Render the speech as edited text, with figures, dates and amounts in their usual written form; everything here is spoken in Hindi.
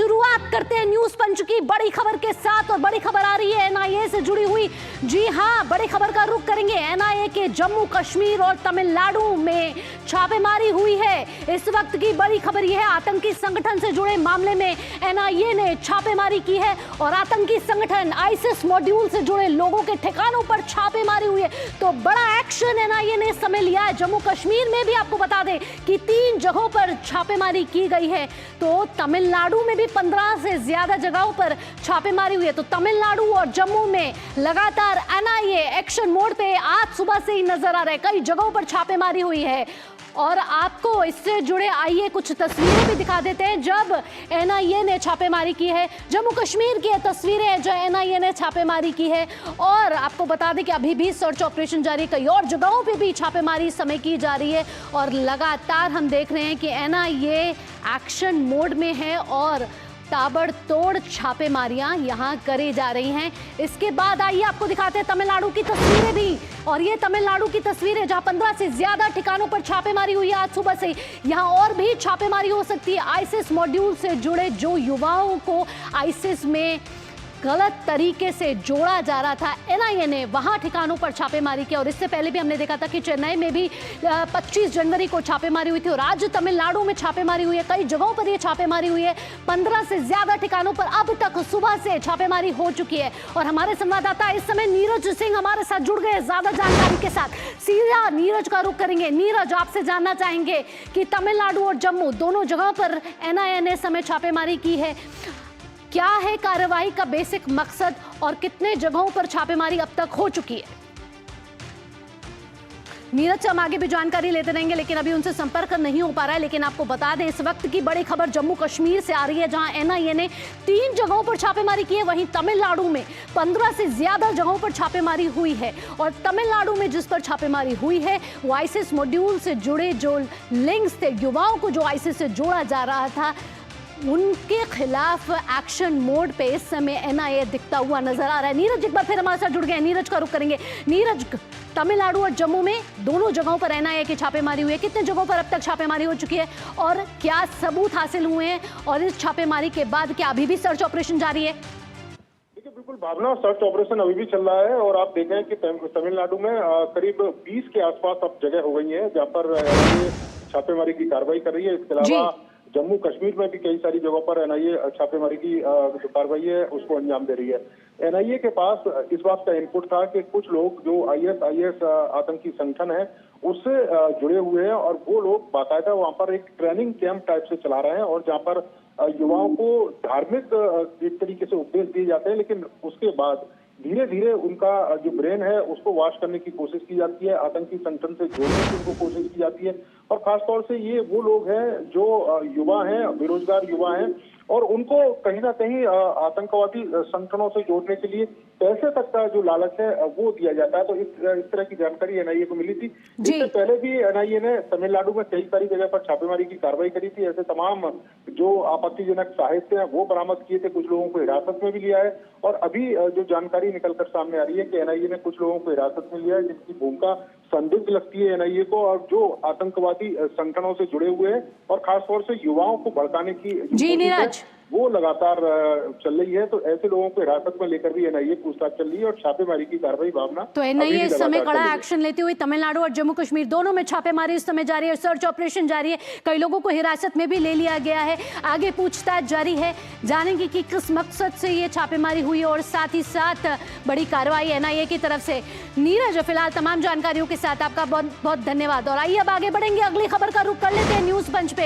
शुरुआत करते हैं न्यूज पंच की बड़ी खबर के साथ और बड़ी खबर आ रही है एनआईए से जुड़ी हुई। जी हां, बड़ी खबर का रुख करेंगे। एनआईए के जम्मू कश्मीर और तमिलनाडु में छापेमारी हुई है। इस वक्त की बड़ी खबर यह है, आतंकी संगठन से जुड़े मामले में एनआईए ने छापेमारी की है और आतंकी संगठन आईसिस मॉड्यूल से जुड़े लोगों के ठिकानों पर छापेमारी हुई है। तो बड़ा एक्शन एनआईए ने इस समय लिया है। जम्मू कश्मीर में भी आपको बता दें कि 3 जगहों पर छापेमारी की गई है। तो तमिलनाडु में भी 15 से ज्यादा जगहों पर छापेमारी हुई है। तो तमिलनाडु और जम्मू में लगातार एनआईए एक्शन मोड पे आज सुबह से ही नजर आ रहा है। कई जगहों पर छापेमारी हुई है और आपको इससे जुड़े आइए कुछ तस्वीरें भी दिखा देते हैं जब एनआईए ने छापेमारी की है। जम्मू कश्मीर की तस्वीरें हैं जो एनआईए ने छापेमारी की है और आपको बता दें कि अभी भी सर्च ऑपरेशन जारी है। कई और जगहों पे भी छापेमारी इस समय की जा रही है और लगातार हम देख रहे हैं कि एनआईए एक्शन मोड में है और ताबड़तोड़ छापेमारियां यहां करी जा रही हैं। इसके बाद आइए आपको दिखाते हैं तमिलनाडु की तस्वीरें भी। और ये तमिलनाडु की तस्वीरें जहां 15 से ज्यादा ठिकानों पर छापेमारी हुई है आज सुबह से। यहां और भी छापेमारी हो सकती है। आईसिस मॉड्यूल से जुड़े जो युवाओं को आईसिस में गलत तरीके से जोड़ा जा रहा था, एनआईए ने वहां ठिकानों पर छापेमारी की। और इससे पहले भी हमने देखा था कि चेन्नई में भी 25 जनवरी को छापेमारी हुई थी और आज तमिलनाडु में छापेमारी हुई है। कई जगहों पर यह छापेमारी हुई है। 15 से ज्यादा ठिकानों पर अब तक सुबह से छापेमारी हो चुकी है। और हमारे संवाददाता इस समय नीरज सिंह हमारे साथ जुड़ गए ज्यादा जानकारी के साथ। सीधा नीरज का रुख करेंगे। नीरज, आपसे जानना चाहेंगे कि तमिलनाडु और जम्मू दोनों जगहों पर एनआईए ने समय छापेमारी की है। क्या है कार्रवाई का बेसिक मकसद और कितने जगहों पर छापेमारी अब तक हो चुकी है? नीरज से हम आगे भी जानकारी लेते रहेंगे लेकिन अभी उनसे संपर्क नहीं हो पा रहा है। लेकिन आपको बता दें इस वक्त की बड़ी खबर जम्मू कश्मीर से आ रही है जहां एनआईए ने 3 जगहों पर छापेमारी की है। वहीं तमिलनाडु में 15 से ज्यादा जगहों पर छापेमारी हुई है और तमिलनाडु में जिस पर छापेमारी हुई है वो आईसिस मॉड्यूल से जुड़े जो लिंक्स थे, युवाओं को जो आईसिस से जोड़ा जा रहा था, उनके खिलाफ एक्शन मोड पे इस समय एनआईए दिखता हुआ नजर आ रहा है। नीरज एक बार फिर हमारे साथ जुड़ गए हैं। नीरज का रुख करेंगे। नीरज, तमिलनाडु और जम्मू में दोनों जगहों पर एनआईए की छापेमारी हुई है। कितने जगहों पर अब तक छापेमारी हो चुकी है और क्या सबूत हासिल हुए हैं और इस छापेमारी के बाद क्या अभी भी सर्च ऑपरेशन जारी है? देखिए, बिल्कुल भावना, सर्च ऑपरेशन अभी भी चल रहा है और आप देखें कि तमिलनाडु में करीब 20 के आसपास अब जगह हो गई है जहाँ पर छापेमारी की कार्रवाई कर रही है। इसके अलावा जम्मू कश्मीर में भी कई सारी जगहों पर एनआईए छापेमारी की जो कार्रवाई है उसको अंजाम दे रही है। एनआईए के पास इस बात का इनपुट था कि कुछ लोग जो आईएस आतंकी संगठन है उससे जुड़े हुए हैं और वो लोग बाकायदा वहां पर एक ट्रेनिंग कैंप टाइप से चला रहे हैं और जहां पर युवाओं को धार्मिक एक तरीके से उपदेश दिए जाते हैं, लेकिन उसके बाद धीरे धीरे उनका जो ब्रेन है उसको वॉश करने की कोशिश की जाती है, आतंकी संगठन से जोड़ने की उनको कोशिश की जाती है। और खासतौर से ये वो लोग हैं जो युवा हैं, बेरोजगार युवा हैं और उनको कहीं ना कहीं आतंकवादी संगठनों से जोड़ने के लिए पैसे तक का जो लालच है वो दिया जाता है। तो इस तरह की जानकारी एनआईए को मिली थी। इससे पहले भी एनआईए ने तमिलनाडु में कई सारी जगह पर छापेमारी की कार्रवाई करी थी। ऐसे तमाम जो आपत्तिजनक साहित्य है वो बरामद किए थे, कुछ लोगों को हिरासत में भी लिया है और अभी जो जानकारी निकलकर सामने आ रही है कि एनआईए ने कुछ लोगों को हिरासत में लिया है जिनकी भूमिका संदिग्ध लगती है एनआईए को और जो आतंकवादी संगठनों से जुड़े हुए हैं और खासतौर से युवाओं को भड़काने की वो लगातार चल रही है। तो ऐसे लोगों को हिरासत में लेकर भी एनआईए पूछताछ चल रही है और छापेमारी की कार्रवाई भावना। तो एनआईए इस समय कड़ा एक्शन लेती हुई तमिलनाडु और जम्मू कश्मीर दोनों में छापेमारी इस समय जारी है, सर्च ऑपरेशन जारी है। कई लोगों को हिरासत में भी ले लिया गया है। आगे पूछताछ जारी है, जानेंगे कि किस मकसद से ये छापेमारी हुई और साथ ही साथ बड़ी कार्रवाई एनआईए की तरफ से। नीरज, फिलहाल तमाम जानकारियों के साथ आपका बहुत बहुत धन्यवाद। और आइए अब आगे बढ़ेंगे, अगली खबर का रुख कर लेते हैं न्यूज पंच पे।